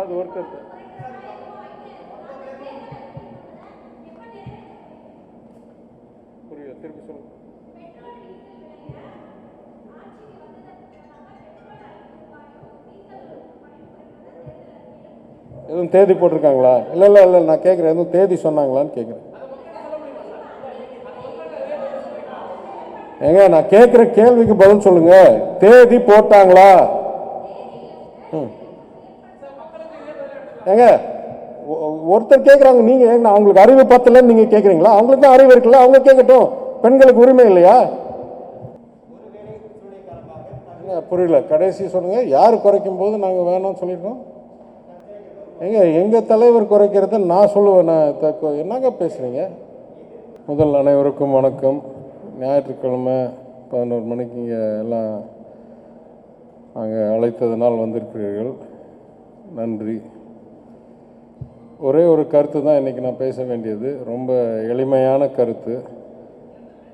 யாராவது ஒருத்தர் புரியல, திருப்பி சொல்லுங்க. எதுவும் தேதி போட்டிருக்காங்களா? இல்லை இல்லை இல்லை, நான் கேட்குறேன், எதுவும் தேதி சொன்னாங்களான்னு கேட்குறேன். ஏங்க, நான் கேட்குற கேள்விக்கு பதில் சொல்லுங்க. தேதி போட்டாங்களா? ஏங்க, ஒருத்தர் கேட்குறாங்க, நீங்க அவங்களுக்கு அறிவு பத்தலன்னு நீங்க கேட்குறீங்களா? அவங்களுக்கு தான் அறிவு இருக்குல்ல, அவங்க கேட்கட்டும். பெண்களுக்கு உரிமை இல்லையா? புரியல, கடைசி சொல்லுங்க. யார் குறைக்கும் போது நாங்கள் வேணும்னு சொல்லியிருக்கோம்? எங்க தலைவர் குறைக்கிறத நான் சொல்லுவேன். நான் என்னங்க பேசுறீங்க? முதல் அனைவருக்கும் வணக்கம். ஞாயிற்றுக்கிழமை 11 மணிக்கு இங்கே எல்லாம் அங்கே அழைத்ததனால் வந்திருக்கிறீர்கள், நன்றி. ஒரே ஒரு கருத்து தான் இன்றைக்கி நான் பேச வேண்டியது, ரொம்ப எளிமையான கருத்து.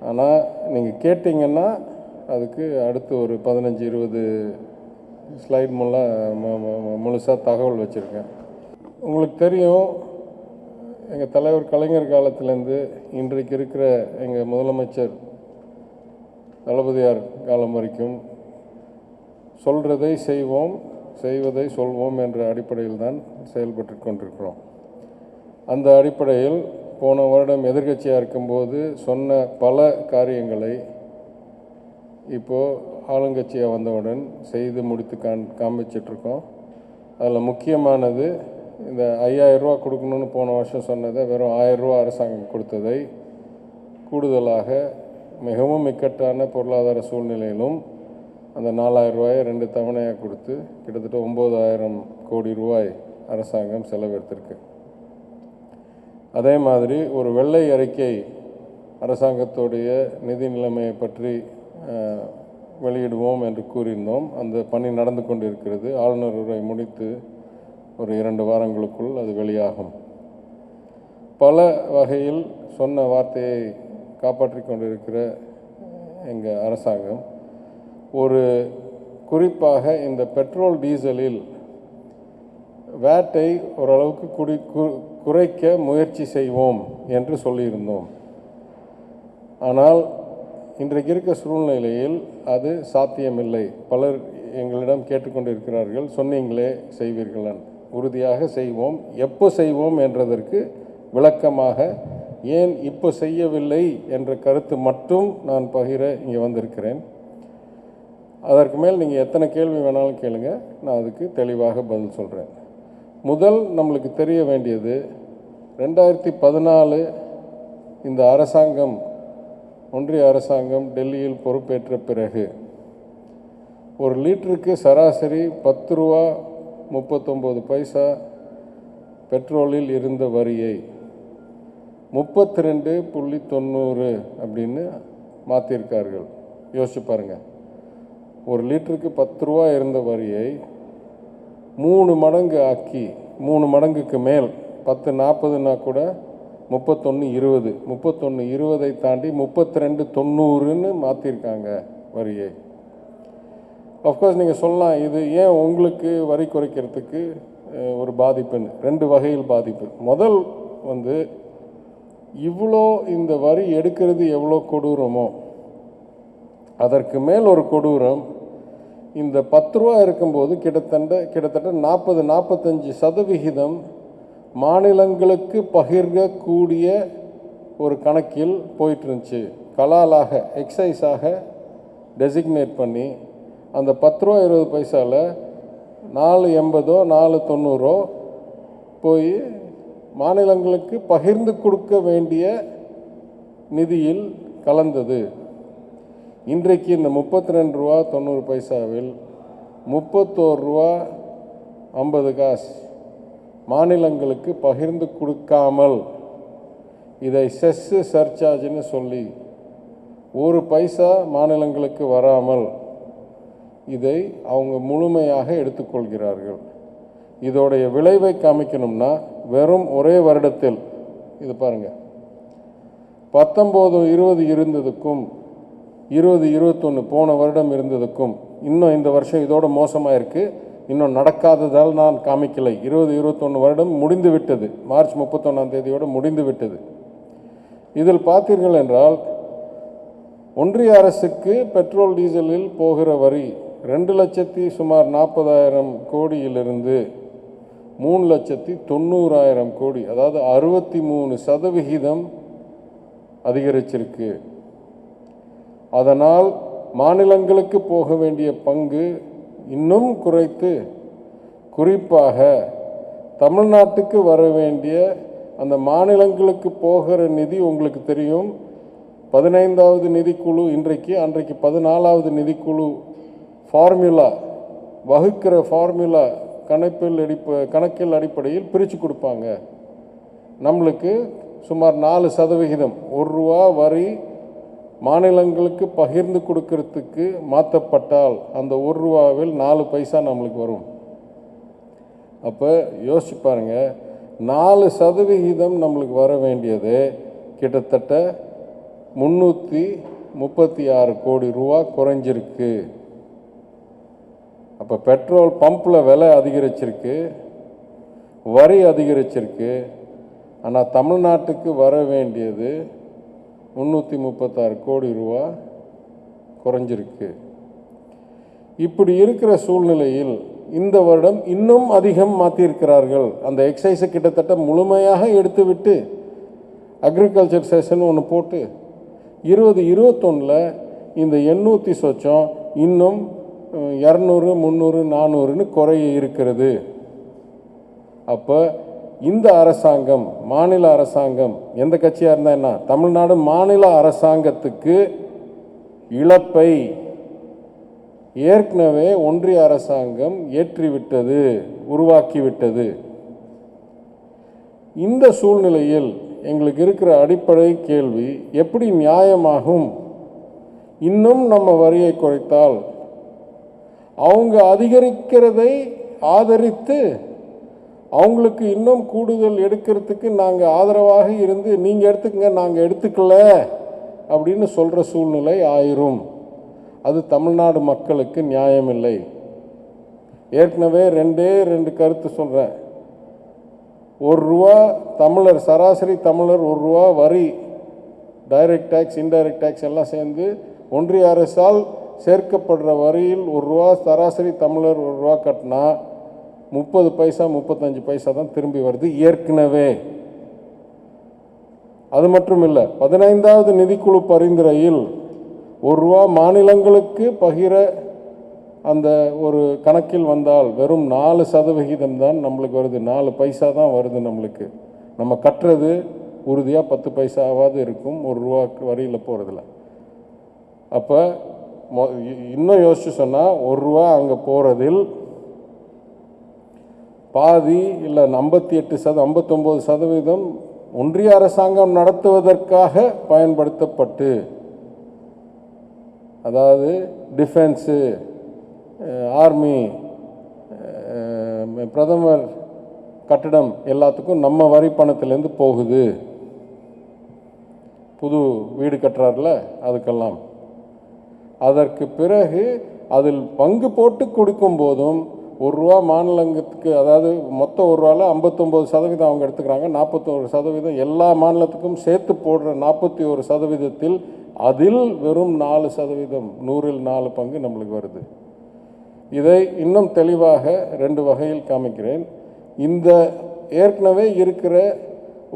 ஆனால் நீங்கள் கேட்டிங்கன்னா அதுக்கு அடுத்து ஒரு 15-20 ஸ்லைட் முழுசாக தகவல் வச்சுருக்கேன். உங்களுக்கு தெரியும், எங்கள் தலைவர் கலைஞர் காலத்திலேருந்து இன்றைக்கு இருக்கிற எங்கள் முதலமைச்சர் தளபதியார் காலம் வரைக்கும் சொல்கிறதை செய்வோம், செய்வதை சொல்வோம் என்ற அடிப்படையில் தான் செயல்பட்டு கொண்டிருக்கிறோம். அந்த அடிப்படையில் போன வருடம் எதிர்க்கட்சியாக இருக்கும்போது சொன்ன பல காரியங்களை இப்போது ஆளுங்கட்சியாக வந்தவுடன் செய்து முடித்து காமிச்சிட்ருக்கோம். அதில் முக்கியமானது இந்த 5000 ரூபா கொடுக்கணும்னு போன வருஷம் சொன்னதை வெறும் 1000 ரூபா அரசாங்கம் கொடுத்ததை கூடுதலாக மிகவும் இக்கட்டான பொருளாதார சூழ்நிலையிலும் அந்த 4000 ரூபாயை 2 தவணையாக கொடுத்து கிட்டத்தட்ட 9000 கோடி ரூபாய் அரசாங்கம் செலவெடுத்திருக்கு. அதே மாதிரி ஒரு வெள்ளை அறிக்கை அரசாங்கத்துடைய நிதி நிலைமையை பற்றி வெளியிடுவோம் என்று கூறியிருந்தோம். அந்த பணி நடந்து கொண்டிருக்கிறது. ஆளுநர் உரை முடித்து ஒரு 2 வாரங்களுக்குள் அது வெளியாகும். பல வகையில் சொன்ன வார்த்தையை காப்பாற்றி கொண்டிருக்கிற எங்கள் அரசாங்கம் ஒரு குறிப்பாக இந்த பெட்ரோல் டீசலில் வேட்டை ஓரளவுக்கு குறைக்க முயற்சி செய்வோம் என்று சொல்லியிருந்தோம். ஆனால் இன்றைக்கு இருக்க சூழ்நிலையில் அது சாத்தியமில்லை. பலர் எங்களிடம் கேட்டுக்கொண்டிருக்கிறார்கள், சொன்னீங்களே செய்வீர்கள். உறுதியாக செய்வோம். எப்போ செய்வோம் என்றதற்கு விளக்கமாக ஏன் இப்போ செய்யவில்லை என்ற கருத்து மட்டும் நான் பகிர இங்கே வந்திருக்கிறேன். அதற்கு மேல் நீங்கள் எத்தனை கேள்வி வேணாலும் கேளுங்க, நான் அதுக்கு தெளிவாக பதில் சொல்கிறேன். முதல் நம்மளுக்கு தெரிய வேண்டியது, 2014 இந்த அரசாங்கம், ஒன்றிய அரசாங்கம் டெல்லியில் பொறுப்பேற்ற பிறகு ஒரு லிட்டருக்கு சராசரி 10 ரூபா 39 பைசா பெட்ரோலில் இருந்த வரியை 32.90 அப்படின்னு மாற்றிருக்கார்கள். யோசிச்சு பாருங்கள். ஒரு லிட்டருக்கு 10 ரூபா இருந்த வரியை 3 மடங்கு ஆக்கி, 3 மடங்குக்கு மேல் 10.40னா கூட 31.20, 31.20 தாண்டி 32.90ன்னு மாற்றிருக்காங்க வரியை. அஃப்கோர்ஸ் நீங்கள் சொல்லலாம், இது ஏன் உங்களுக்கு வரி குறைக்கிறதுக்கு ஒரு பாதிப்புன்னு. 2 வகையில் பாதிப்பு. முதல் இவ்வளோ இந்த வரி எடுக்கிறது எவ்வளோ கொடூரமோ அதற்கு மேல் ஒரு கொடூரம், இந்த 10 ரூபா இருக்கும்போது கிட்டத்தட்ட 40-45% மாநிலங்களுக்கு பகிர்கக்கூடிய ஒரு கணக்கில் போயிட்டு இருந்துச்சு. கலாலாக, எக்ஸைஸாக டெசிக்னேட் பண்ணி அந்த 10 ரூபா 20 பைசாவில் 4.80 4.90 போய் மாநிலங்களுக்கு பகிர்ந்து கொடுக்க வேண்டிய நிதியில் கலந்தது. இன்றைக்கு இந்த 32 ரூபா 90 பைசாவில் 31 ரூபா 50 காசு மாநிலங்களுக்கு பகிர்ந்து கொடுக்காமல், இதை செஸ்ஸு சர்சார்ஜ்னு சொல்லி 1 பைசா மாநிலங்களுக்கு வராமல் இதை அவங்க முழுமையாக எடுத்துக்கொள்கிறார்கள். இதோடைய விளைவை காமிக்கணும்னா வெறும் ஒரே வருடத்தில் இது பாருங்கள், 19-20 இருந்ததுக்கும் 20-21 போன வருடம் இருந்ததுக்கும் இன்னும் இந்த வருஷம் இதோட மோசமாக இருக்குது. இன்னும் நடக்காததால் நான் காமிக்கலை. 20-21 வருடம் முடிந்து விட்டது. மார்ச் 31ஆம் தேதியோடு முடிந்து விட்டது. இதில் பார்த்தீர்கள் என்றால் ஒன்றிய அரசுக்கு பெட்ரோல் டீசலில் போகிற வரி 2,40,000 கோடியிலிருந்து 3,90,000 கோடி, அதாவது 63% அதிகரிச்சிருக்கு. அதனால் மாநிலங்களுக்கு போக வேண்டிய பங்கு இன்னும் குறைத்து, குறிப்பாக தமிழ்நாட்டுக்கு வர வேண்டிய அந்த மாநிலங்களுக்கு போகிற நிதி உங்களுக்கு தெரியும். 15வது நிதிக்குழு அன்றைக்கு 14வது நிதிக்குழு ஃபார்முலா வகுக்கிற ஃபார்முலா கணக்கில் அடிப்படையில் பிரித்து கொடுப்பாங்க. நம்மளுக்கு சுமார் 4% ₹1 வரி மாநிலங்களுக்கு பகிர்ந்து கொடுக்கறதுக்கு மாற்றப்பட்டால் அந்த ₹1 4 பைசா நம்மளுக்கு வரும். அப்போ யோசிச்சு பாருங்க, 4% நம்மளுக்கு வர வேண்டியது கிட்டத்தட்ட 336 கோடி ரூபா குறைஞ்சிருக்கு. அப்போ பெட்ரோல் பம்பில் விலை அதிகரிச்சிருக்கு, வரி அதிகரிச்சிருக்கு. ஆனால் தமிழ்நாட்டுக்கு வர வேண்டியது 336 கோடி ரூபா குறைஞ்சிருக்கு. இப்படி இருக்கிற சூழ்நிலையில் இந்த வருடம் இன்னும் அதிகம் மாற்றியிருக்கிறார்கள். அந்த எக்ஸைஸை கிட்டத்தட்ட முழுமையாக எடுத்துவிட்டு அக்ரிகல்ச்சர் செஷன் ஒன்று போட்டு 2021 இந்த 800 சொச்சம் இன்னும் 200, 300, 400ன்னு குறைய இருக்கிறது. அப்போ இந்த அரசாங்கம், மாநில அரசாங்கம், எந்த கட்சியாக இருந்தால் என்ன, தமிழ்நாடு மாநில அரசாங்கத்துக்கு இழப்பை ஏற்கனவே ஒன்றிய அரசாங்கம் ஏற்றிவிட்டது, உருவாக்கிவிட்டது. இந்த சூழ்நிலையில் எங்களுக்கு இருக்கிற அடிப்படை கேள்வி, எப்படி நியாயமாகும்? இன்னும் நம்ம வரியை குறைத்தால் அவங்க அதிகரிக்கிறதை ஆதரித்து அவங்களுக்கு இன்னும் கூடுதல் எடுக்கிறதுக்கு நாங்கள் ஆதரவாக இருந்து நீங்கள் எடுத்துக்கங்க நாங்கள் எடுத்துக்கல அப்படின்னு சொல்கிற சூழ்நிலை ஆயிரும். அது தமிழ்நாடு மக்களுக்கு நியாயமில்லை. ஏற்கனவே 2 கருத்து சொல்கிறேன். ₹1 தமிழர், சராசரி தமிழர் ₹1 வரி, டைரக்ட் டேக்ஸ், இன்டைரக்ட் டேக்ஸ் எல்லாம் சேர்ந்து ஒன்றிய அரசால் சேர்க்கப்படுற வரியில் ₹1 சராசரி தமிழர் ₹1 கட்டினா 30 பைசா 35 பைசா தான் திரும்பி வருது ஏற்கனவே. அது மட்டும் இல்லை, 15வது நிதிக்குழு பரிந்துரையில் ₹1 மாநிலங்களுக்கு பகிர அந்த ஒரு கணக்கில் வந்தால் வெறும் 4% தான் நம்மளுக்கு வருது. 4 பைசா தான் வருது நம்மளுக்கு. நம்ம கட்டுறது உறுதியாக 10 பைசாவாவது இருக்கும் ₹1 வரியில் போகிறதில்ல. அப்போ இன்னும் யோசிச்சு சொன்னால் ₹1 அங்கே போகிறதில் பாதி இல்லை 59% ஒன்றிய அரசாங்கம் நடத்துவதற்காக பயன்படுத்தப்பட்டு, அதாவது டிஃபென்ஸு, ஆர்மி, பிரதமர் கட்டிடம் எல்லாத்துக்கும் நம்ம வரி பணத்திலேருந்து போகுது. புது வீடு கட்டுறாருல அதுக்கெல்லாம். அதற்கு பிறகு அதில் பங்கு போட்டு கொடுக்கும் போதும் ₹1 மாநிலத்துக்கு, அதாவது மொத்தம் ₹1 59% அவங்க எடுத்துக்கிறாங்க, 41% எல்லா மாநிலத்துக்கும் சேர்த்து போடுற 41%, அதில் வெறும் 4%, 100ல் 4 பங்கு நம்மளுக்கு வருது. இதை இன்னும் தெளிவாக 2 வகையில் காமிக்கிறேன். இந்த ஏற்கனவே இருக்கிற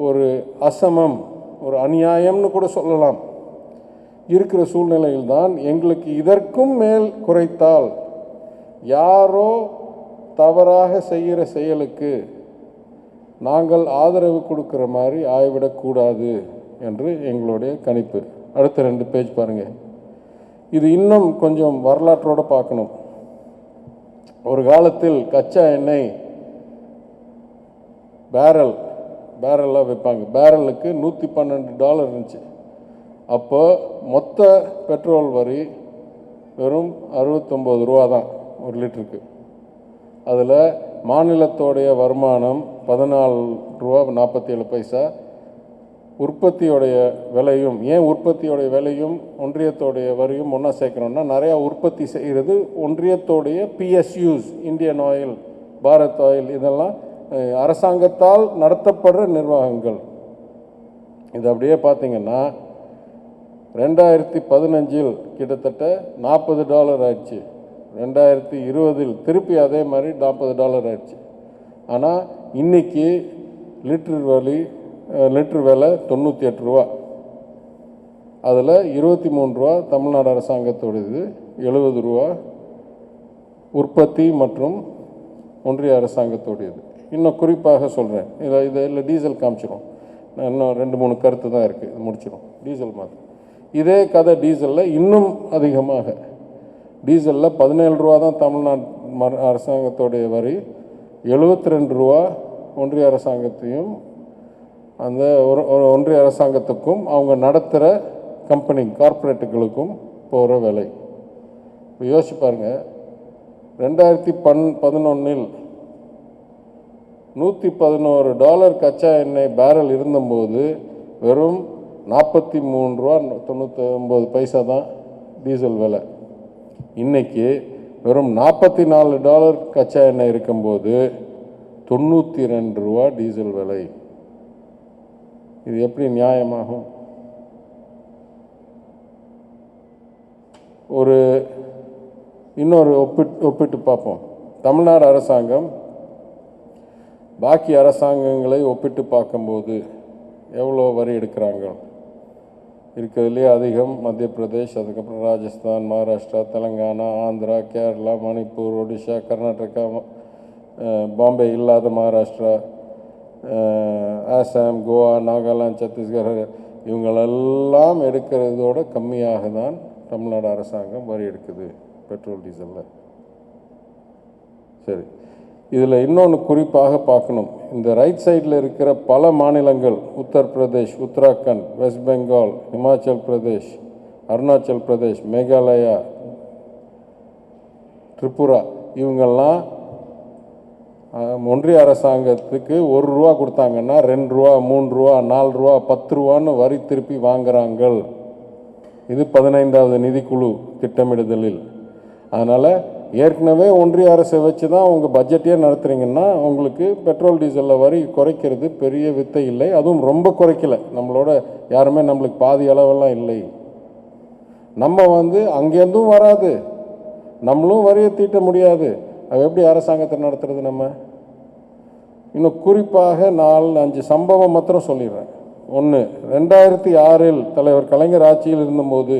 ஒரு அசமம், ஒரு அநியாயம்னு கூட சொல்லலாம், இருக்கிற சூழ்நிலையில்தான் எங்களுக்கு இதற்கும் மேல் குறைத்தால் யாரோ தவறாக செய்கிற செயலுக்கு நாங்கள் ஆதரவு கொடுக்குற மாதிரி ஆகிவிடக்கூடாது என்று எங்களுடைய கணிப்பு. அடுத்த 2 பேஜ் பாருங்கள். இது இன்னும் கொஞ்சம் வரலாற்றோடு பார்க்கணும். ஒரு காலத்தில் கச்சா எண்ணெய் பேரலாக வைப்பாங்க. பேரலுக்கு $112 இருந்துச்சு. அப்போ மொத்த பெட்ரோல் வரி வெறும் ₹69 தான் 1 லிட்டருக்கு. அதில் மாநிலத்தோடைய வருமானம் ₹14.47, உற்பத்தியோடைய விலையும், ஏன் உற்பத்தியோடைய விலையும் ஒன்றியத்தோடைய வரியும் ஒன்றா சேர்க்கணும்னா, நிறையா உற்பத்தி செய்கிறது ஒன்றியத்தோடைய PSUs, Indian oil, Bharat oil, இதெல்லாம் அரசாங்கத்தால் நடத்தப்படுற நிர்வாகங்கள். இது அப்படியே பார்த்தீங்கன்னா 2015 கிட்டத்தட்ட $40 ஆயிடுச்சு. 2020 திருப்பி அதே மாதிரி $40 ஆயிடுச்சு. ஆனால் இன்றைக்கி லிட்டர் விலை 98 ரூபா. அதில் 23 ரூபா தமிழ்நாடு அரசாங்கத்தோடது, 70 ரூபா உற்பத்தி மற்றும் ஒன்றிய அரசாங்கத்தோடையது. இன்னும் குறிப்பாக சொல்கிறேன், இதில் டீசல் காமிச்சிடும். நான் இன்னும் 2-3 கருத்து தான் இருக்குது, இது முடிச்சிடும். டீசல் மாதிரி இதே கதை டீசலில் இன்னும் அதிகமாக. டீசலில் 17 ரூபா தான் தமிழ்நாடு அரசாங்கத்தோடைய வரி, 72 ரூபா ஒன்றிய அரசாங்கத்தையும் அந்த ஒன்றிய அரசாங்கத்துக்கும் அவங்க நடத்துகிற கம்பெனி கார்ப்பரேட்டுகளுக்கும் போகிற விலை. இப்போ யோசிச்சு பாருங்கள், 2011 $111 கச்சா எண்ணெய் பேரல் இருந்தபோது வெறும் 43 ரூபா 99 பைசா தான் டீசல் விலை. இன்றைக்கி வெறும் $44 கச்சா எண்ணெய் இருக்கும்போது 92 ரூபா டீசல் விலை. இது எப்படி நியாயமாகும்? இன்னொரு ஒப்பிட்டு பார்ப்போம். தமிழ்நாடு அரசாங்கம் பாக்கி அரசாங்கங்களை ஒப்பிட்டு பார்க்கும்போது எவ்வளோ வரி எடுக்கிறாங்க? இருக்கிறதுலே அதிகம் மத்திய பிரதேஷ், அதுக்கப்புறம் ராஜஸ்தான், மகாராஷ்டிரா, தெலுங்கானா, ஆந்திரா, கேரளா, மணிப்பூர், ஒடிஷா, கர்நாடகா, பாம்பே இல்லாத மகாராஷ்டிரா, ஆசாம், கோவா, நாகாலாந்து, சத்தீஸ்கர், இவங்களெல்லாம் எடுக்கிறதோட கம்மியாக தான் தமிழ்நாடு அரசாங்கம் வரி எடுக்குது பெட்ரோல் டீசலில். சரி, இதில் இன்னொன்று குறிப்பாக பார்க்கணும். இந்த ரைட் சைடில் இருக்கிற பல மாநிலங்கள், உத்தரப்பிரதேஷ், உத்தராகண்ட், வெஸ்ட் பெங்கால், ஹிமாச்சல் பிரதேஷ், அருணாச்சல் பிரதேஷ், மேகாலயா, திரிபுரா, இவங்கெல்லாம் ஒன்றிய அரசாங்கத்துக்கு 1 ரூபா கொடுத்தாங்கன்னா 2 ரூபா, 3 ரூபா, 4 ரூபா, 10 ரூபான்னு வரி திருப்பி வாங்குறாங்க. இது 15வது நிதிக்குழு திட்டமிடுதலில். அதனால் ஏற்கனவே ஒன்றிய அரசை வச்சு தான் உங்கள் பட்ஜெட்டே நடத்துகிறீங்கன்னா உங்களுக்கு பெட்ரோல் டீசலில் வரி குறைக்கிறது பெரிய வித்தை இல்லை. அதுவும் ரொம்ப குறைக்கலை. நம்மளோட யாருமே நம்மளுக்கு பாதி அளவெல்லாம் இல்லை. நம்ம அங்கேருந்தும் வராது, நம்மளும் வரியை தீட்ட முடியாது. அது எப்படி அரசாங்கத்தை நடத்துறது? நம்ம இன்னும் குறிப்பாக 4-5 சம்பவம் மாத்திரம் சொல்லிடுறேன். 1, 2006 தலைவர் கலைஞர் ஆட்சியில் இருந்தபோது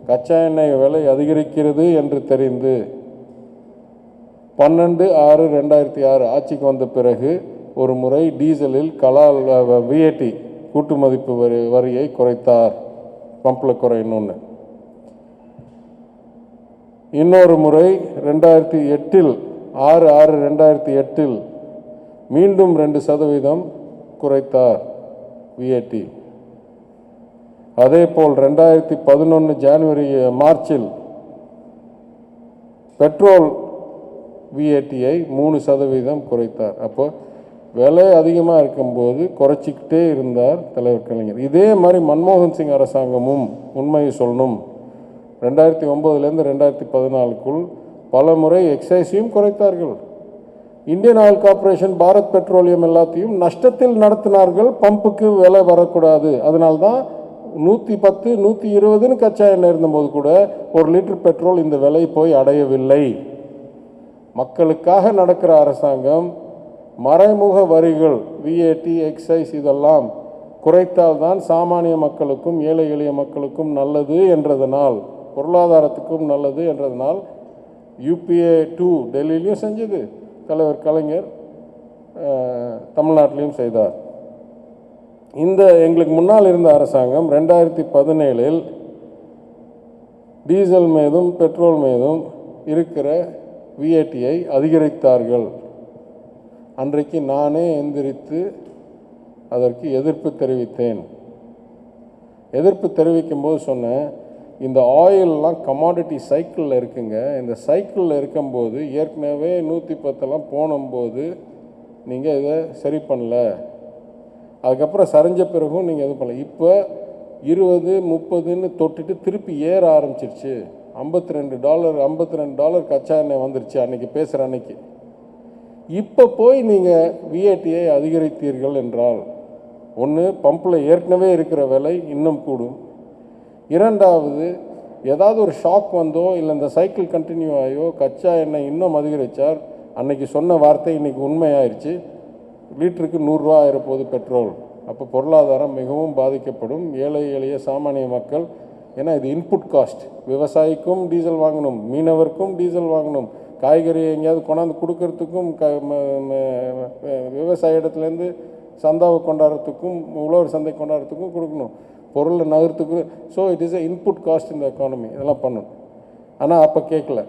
கச்சா எண்ணெய் விலை அதிகரிக்கிறது என்று தெரிந்து 12/6/2006 ஆட்சிக்கு வந்த பிறகு ஒரு முறை டீசலில் VAT கூட்டு மதிப்பு வரியை குறைத்தார். பம்பில் குறையணும்னு. இன்னொரு முறை 2008 6/6/2008 மீண்டும் 2% குறைத்தார் VAT. அதேபோல் 2011 மார்ச்சில் பெட்ரோல் VATயை 3% குறைத்தார். அப்போ விலை அதிகமாக இருக்கும்போது குறைச்சிக்கிட்டே இருந்தார் தலைவர் கலைஞர். இதே மாதிரி மன்மோகன் சிங் அரசாங்கமும், உண்மையை சொல்லணும், 2009 2014 பல முறை எக்ஸைஸையும் குறைத்தார்கள். Indian oil corporation, Bharat petroleum எல்லாத்தையும் நஷ்டத்தில் நடத்தினார்கள். பம்புக்கு விலை வரக்கூடாது. அதனால்தான் 110, 120 கச்சா எண்ணெய் இருந்தபோது கூட 1 லிட்டர் பெட்ரோல் இந்த விலை போய் அடையவில்லை. மக்களுக்காக நடக்கிற அரசாங்கம் மறைமுக வரிகள், VAT, எக்ஸைஸ் இதெல்லாம் குறைத்தால்தான் சாமானிய மக்களுக்கும் ஏழை எளிய மக்களுக்கும் நல்லது என்றதனால், பொருளாதாரத்துக்கும் நல்லது என்றதனால் UPA 2 டெல்லியிலையும் செஞ்சது, தலைவர் கலைஞர் தமிழ்நாட்டிலையும் செய்தார். இந்த எங்களுக்கு முன்னால் இருந்த அரசாங்கம் 2017 டீசல் மீதும் பெட்ரோல் மீதும் இருக்கிற VATயை அதிகரித்தார்கள். அன்றைக்கு நானே எந்திரித்து அதற்கு எதிர்ப்பு தெரிவித்தேன். எதிர்ப்பு தெரிவிக்கும் போது சொன்னேன், இந்த ஆயிலெலாம் கமாடிட்டி சைக்கிளில் இருக்குங்க. இந்த சைக்கிளில் இருக்கும்போது ஏற்கனவே 110 போனும்போது நீங்கள் இதை சரி பண்ணல. அதுக்கப்புறம் சரிஞ்ச பிறகும் நீங்கள் இது பண்ணல. இப்போ 20, 30ன்னு தொட்டுட்டு திருப்பி ஏற ஆரம்பிச்சிருச்சு. $52 கச்சா எண்ணெய் வந்துருச்சு அன்றைக்கி பேசுகிற அன்னைக்கு. இப்போ போய் நீங்கள் விஏடியை அதிகரித்தீர்கள் என்றால், ஒன்று பம்பில் ஏற்கனவே இருக்கிற விலை இன்னும் கூடும். இரண்டாவது, ஏதாவது ஒரு ஷாக் வந்தோ இல்லை இந்த சைக்கிள் கண்டினியூ ஆகியோ கச்சா எண்ணெய் இன்னும் அதிகரித்தார். அன்றைக்கி சொன்ன வார்த்தை இன்றைக்கி உண்மையாயிருச்சு. லிட்டருக்கு 100 ரூபா ஆயிரப்போகுது பெட்ரோல். அப்போ பொருளாதாரம் மிகவும் பாதிக்கப்படும். ஏழை எளிய சாமானிய மக்கள், ஏன்னா இது இன்புட் காஸ்ட். விவசாயிக்கும் டீசல் வாங்கணும், மீனவருக்கும் டீசல் வாங்கணும், காய்கறி எங்கேயாவது கொண்டாந்து கொடுக்கறதுக்கும், விவசாய இடத்துலேருந்து சந்தாவை கொண்டாடுறதுக்கும் உழவர் சந்தை கொண்டாடுறதுக்கும் கொடுக்கணும், பொருளை நகர்த்துக்கு. So it is a input cost இந்த எக்கானமி. இதெல்லாம் பண்ணணும். ஆனால் அப்போ கேட்கல.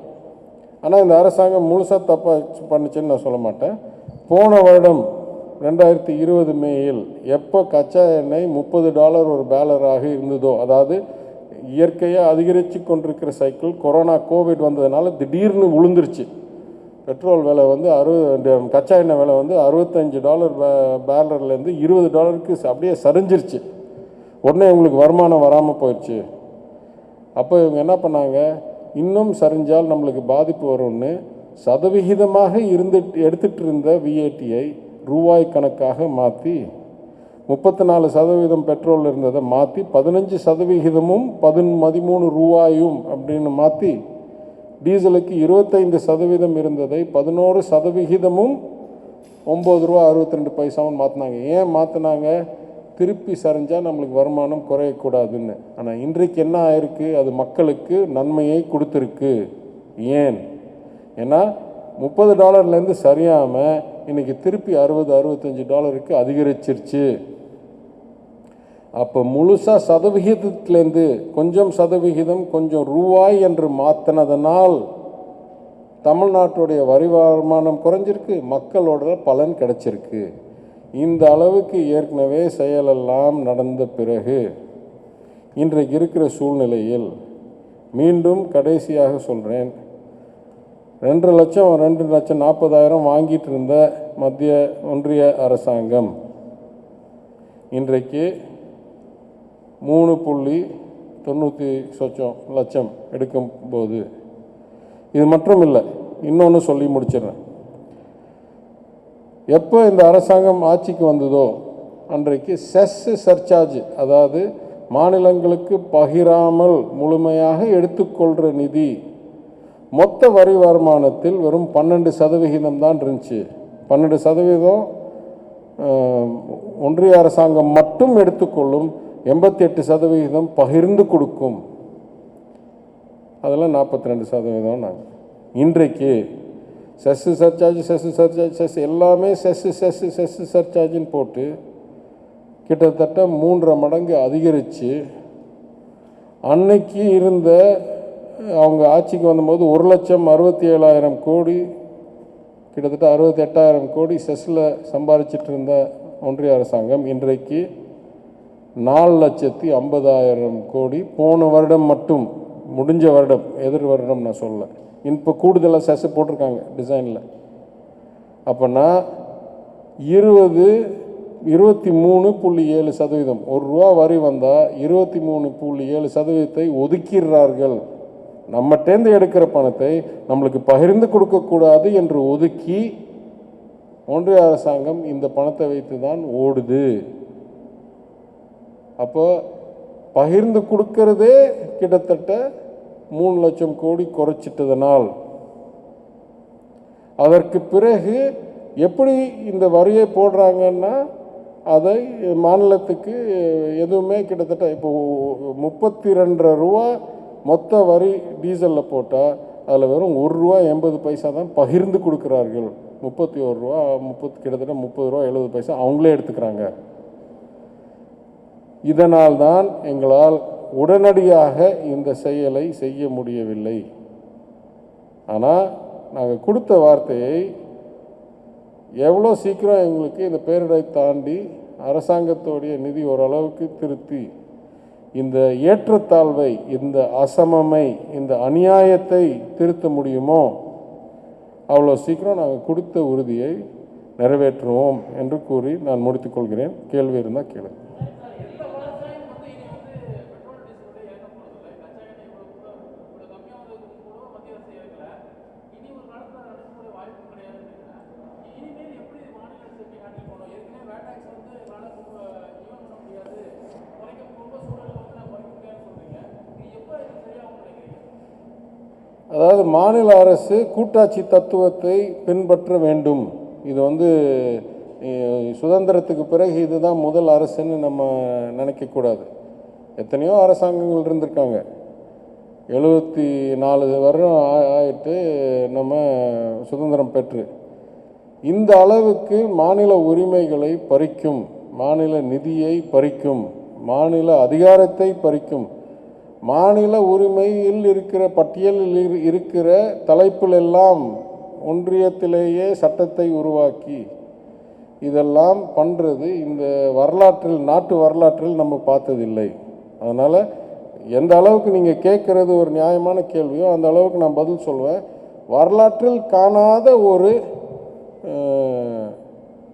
ஆனால் இந்த அரசாங்கம் முழுசாக தப்பாக பண்ணுச்சுன்னு நான் சொல்ல மாட்டேன். போன வருடம் 2020 மேயில் எப்போ கச்சா எண்ணெய் $30 ஒரு பேலராக இருந்ததோ, அதாவது இயற்கையாக அதிகரித்து கொண்டிருக்கிற சைக்கிள் கொரோனா கோவிட் வந்ததுனால திடீர்னு விழுந்துருச்சு. பெட்ரோல் விலை வந்து கச்சா எண்ணெய் விலை வந்து $65 பேலர்லேருந்து $20 அப்படியே சரிஞ்சிருச்சு. உடனே இவங்களுக்கு வருமானம் வராமல் போயிடுச்சு. அப்போ இவங்க என்ன பண்ணாங்க, இன்னும் சரிஞ்சால் நம்மளுக்கு பாதிப்பு வரும்னு சதவிகிதமாக எடுத்துகிட்டு இருந்த விஏடியை ரூபாய் கணக்காக மாற்றி 34% பெட்ரோல் இருந்ததை மாற்றி 15%, 13 ரூபாயும் அப்படின்னு மாற்றி, டீசலுக்கு 25% இருந்ததை 11% $9.62 மாற்றினாங்க. ஏன் மாற்றினாங்க? திருப்பி சரிஞ்சால் நம்மளுக்கு வருமானம் குறையக்கூடாதுன்னு. ஆனால் இன்றைக்கு என்ன ஆயிருக்கு, அது மக்களுக்கு நன்மையை கொடுத்துருக்கு. ஏன்? ஏன்னா $30லேருந்து சரியாமல் இன்றைக்கி திருப்பி $60-65 அதிகரிச்சிருச்சு. அப்போ முழுசாக சதவிகிதத்துலேருந்து கொஞ்சம் சதவிகிதம் கொஞ்சம் ரூபாய் என்று மாற்றினதனால் தமிழ்நாட்டுடைய வரி வருமானம் குறைஞ்சிருக்கு, மக்களோட பலன் கிடைச்சிருக்கு. இந்த அளவுக்கு ஏற்கனவே செயலெல்லாம் நடந்த பிறகு இன்றைக்கு இருக்கிற சூழ்நிலையில் மீண்டும் கடைசியாக சொல்கிறேன், 2,40,000 வாங்கிட்டு இருந்த மத்திய ஒன்றிய அரசாங்கம் இன்றைக்கு 3.90 லட்சம் எடுக்கும்போது, இது மட்டும் இல்லை, இன்னொன்று சொல்லி முடிச்சிடுறேன். எப்போ இந்த அரசாங்கம் ஆட்சிக்கு வந்ததோ அன்றைக்கு செஸ் சர்சார்ஜ், அதாவது மாநிலங்களுக்கு பகிராமல் முழுமையாக எடுத்துக்கொள்கிற நிதி மொத்த வரி வருமானத்தில் வெறும் 12% தான் இருந்துச்சு. 12% ஒன்றிய அரசாங்கம் மட்டும் எடுத்துக்கொள்ளும், 88% பகிர்ந்து கொடுக்கும். அதெல்லாம் 42% நாங்கள். இன்றைக்கு செஸ் சர்சார்ஜ் எல்லாமே செஸ் சர்சார்ஜின்னு போட்டு கிட்டத்தட்ட 3.5 மடங்கு அதிகரித்து, அன்னைக்கு இருந்த அவங்க ஆட்சிக்கு வந்தபோது 1,67,000 கோடி, கிட்டத்தட்ட 68,000 கோடி செஸ்ஸில் சம்பாதிச்சிட்டு இருந்த ஒன்றிய அரசாங்கம் இன்றைக்கு 4,50,000 கோடி. போன வருடம் மட்டும், முடிஞ்ச வருடம், எதிர் வருடம் நான் சொல்ல, இப்போ கூடுதலாக செஸ் போட்டிருக்காங்க டிசைனில். அப்போனா 23.7%, ₹1 வரி வந்தால் 23.7% ஒதுக்கிறார்கள். நம்மகிட்டேருந்து எடுக்கிற பணத்தை நம்மளுக்கு பகிர்ந்து கொடுக்கக்கூடாது என்று ஒதுக்கி ஒன்றிய அரசாங்கம் இந்த பணத்தை வைத்து தான் ஓடுது. அப்போ பகிர்ந்து கொடுக்கறதே கிட்டத்தட்ட 3 லட்சம் கோடி குறைச்சிட்டதனால், அதற்கு பிறகு எப்படி இந்த வரியை போடுறாங்கன்னா, அதை மாநிலத்துக்கு எதுவுமே கிட்டத்தட்ட இப்போ 32 ரூபா மொத்த வரி டீசலில் போட்டால் அதில் வெறும் ₹1.80 தான் பகிர்ந்து கொடுக்குறார்கள். 31 ரூபா, கிட்டத்தட்ட 30 ரூபா 70 அவங்களே எடுத்துக்கிறாங்க. இதனால் தான் எங்களால் உடனடியாக இந்த செயலை செய்ய முடியவில்லை. ஆனால் நாங்கள் கொடுத்த வார்த்தையை எவ்வளோ சீக்கிரம் எங்களுக்கு இந்த பேரிடரை தாண்டி அரசாங்கத்தோடைய நிதி ஓரளவுக்கு திருத்தி இந்த ஏற்றத்தாழ்வை, இந்த அசமமை, இந்த அநியாயத்தை திருத்த முடியுமோ அவ்வளோ சீக்கிரம் நாங்கள் கொடுத்த உறுதியை நிறைவேற்றுவோம் என்று கூறி நான் முடித்துக்கொள்கிறேன். கேள்வி இருந்தால் கேளு. அதாவது மாநில அரசு கூட்டாட்சி தத்துவத்தை பின்பற்ற வேண்டும். இது சுதந்திரத்துக்கு பிறகு இதுதான் முதல் அரசுன்னு நம்ம நினைக்கக்கூடாது. எத்தனையோ அரசாங்கங்கள் இருந்திருக்காங்க. 74 வருடம் ஆயிட்டு நம்ம சுதந்திரம் பெற்று. இந்த அளவுக்கு மாநில உரிமைகளை பறிக்கும், மாநில நிதியை பறிக்கும், மாநில அதிகாரத்தை பறிக்கும், மாநில உரிமையில் இருக்கிற பட்டியலில் இருக்கிற தலைப்பிலெல்லாம் ஒன்றியத்திலேயே சட்டத்தை உருவாக்கி இதெல்லாம் பண்ணுறது இந்த வரலாற்றில், நாட்டு வரலாற்றில் நம்ம பார்த்ததில்லை. அதனால் எந்த அளவுக்கு நீங்கள் கேட்குறது ஒரு நியாயமான கேள்வியோ அந்த அளவுக்கு நான் பதில் சொல்வேன். வரலாற்றில் காணாத ஒரு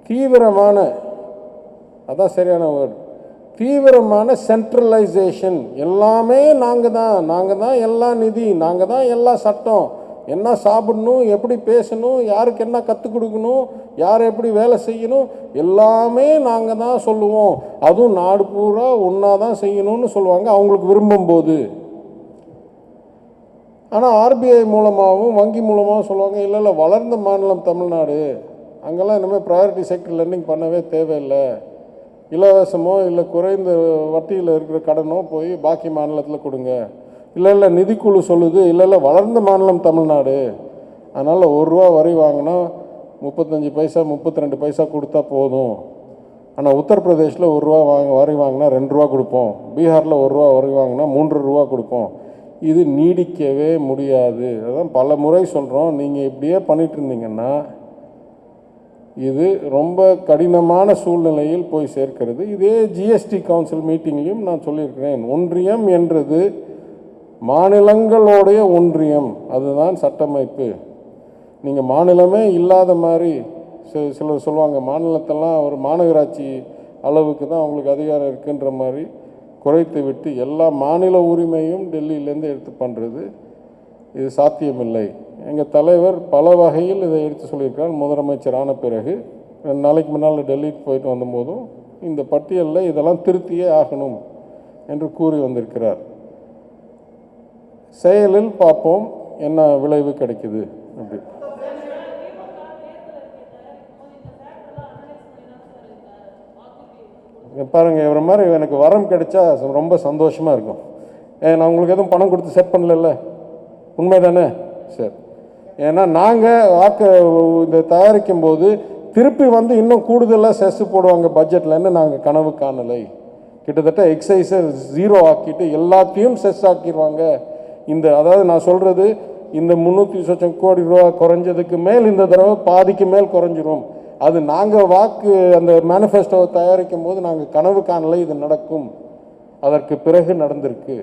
தீவிரமான, அதான் சரியான வேர்டு, தீவிரமான சென்ட்ரலைசேஷன். எல்லாமே நாங்கள் தான் எல்லா நிதி, நாங்கள் தான் எல்லா சட்டம், என்ன சாப்பிடணும், எப்படி பேசணும், யாருக்கு என்ன கற்றுக் கொடுக்கணும், யார் எப்படி வேலை செய்யணும், எல்லாமே நாங்கள் தான் சொல்லுவோம். அதுவும் நாடு பூரா ஒன்றா தான் செய்யணும்னு சொல்லுவாங்க அவங்களுக்கு விரும்பும்போது. ஆனால் ஆர்பிஐ மூலமாகவும் வங்கி மூலமாகவும் சொல்லுவாங்க, இல்லை வளர்ந்த மாநிலம் தமிழ்நாடு, அங்கெல்லாம் இனிமேல் ப்ரையாரிட்டி செக்டர் லெண்டிங் பண்ணவே தேவையில்லை, இலவசமோ இல்லை குறைந்த வட்டியில் இருக்கிற கடனோ போய் பாக்கி மாநிலத்தில் கொடுங்க. இல்லை நிதிக்குழு சொல்லுது, இல்லை வளர்ந்த மாநிலம் தமிழ்நாடு, அதனால் ₹1 வரி வாங்கினா 35 பைசா 32 பைசா கொடுத்தா போதும். ஆனால் உத்தரப்பிரதேசில் ₹1 வரி வாங்கினா ₹2 கொடுப்போம், பீகாரில் ₹1 வரி வாங்கினா ₹3 கொடுப்போம். இது நீடிக்கவே முடியாது. அதான் பல முறை சொல்கிறோம். நீங்கள் இப்படியே பண்ணிட்டு இருந்தீங்கன்னா இது ரொம்ப கடினமான சூழ்நிலையில் போய் சேர்க்கிறது. இதே ஜிஎஸ்டி கவுன்சில் மீட்டிங்லையும் நான் சொல்லியிருக்கிறேன். ஒன்றியம் என்றது மாநிலங்களுடைய ஒன்றியம், அதுதான் சட்டமைப்பு. நீங்கள் மாநிலமே இல்லாத மாதிரி சிலர் சொல்லுவாங்க, மாநிலத்தெல்லாம் ஒரு மாநகராட்சி அளவுக்கு தான் அவங்களுக்கு அதிகாரம் இருக்குன்ற மாதிரி குறைத்து விட்டு எல்லா மாநில உரிமையும் டெல்லியிலேருந்து எடுத்து பண்ணுறது இது சாத்தியமில்லை. எங்கள் தலைவர் பல வகையில் இதை எடுத்து சொல்லியிருக்கார். முதலமைச்சர் ஆன பிறகு 2 நாளைக்கு முன்னால் டெல்லிக்கு போயிட்டு வந்தபோதும் இந்த பட்டியலில் இதெல்லாம் திருத்தியே ஆகணும் என்று கூறி வந்திருக்கிறார். செயலில் பார்ப்போம் என்ன விளைவு கிடைக்குது. அப்படி பாருங்கள், இவர மாதிரி எனக்கு வரம் கிடைச்சா ரொம்ப சந்தோஷமாக இருக்கும். நான் உங்களுக்கு எதுவும் பணம் கொடுத்து செட் பண்ணல, உண்மை தானே? சரி. ஏன்னா நாங்கள் இந்த தயாரிக்கும் போது திருப்பி இன்னும் கூடுதலாக செஸ் போடுவாங்க பட்ஜெட்லன்னு நாங்கள் கனவு காணலை. கிட்டத்தட்ட எக்ஸைஸை 0 ஆக்கிட்டு எல்லாத்தையும் செஸ் ஆக்கிடுவாங்க. அதாவது நான் சொல்கிறது, இந்த 300 லட்சம் கோடி ரூபா குறைஞ்சதுக்கு மேல் இந்த தடவை பாதிக்கு மேல் குறைஞ்சிரும். அது நாங்கள் அந்த மேனிஃபெஸ்டோவை தயாரிக்கும் போது நாங்கள் கனவு காணலை இது நடக்கும். அதற்கு பிறகு நடந்திருக்கு.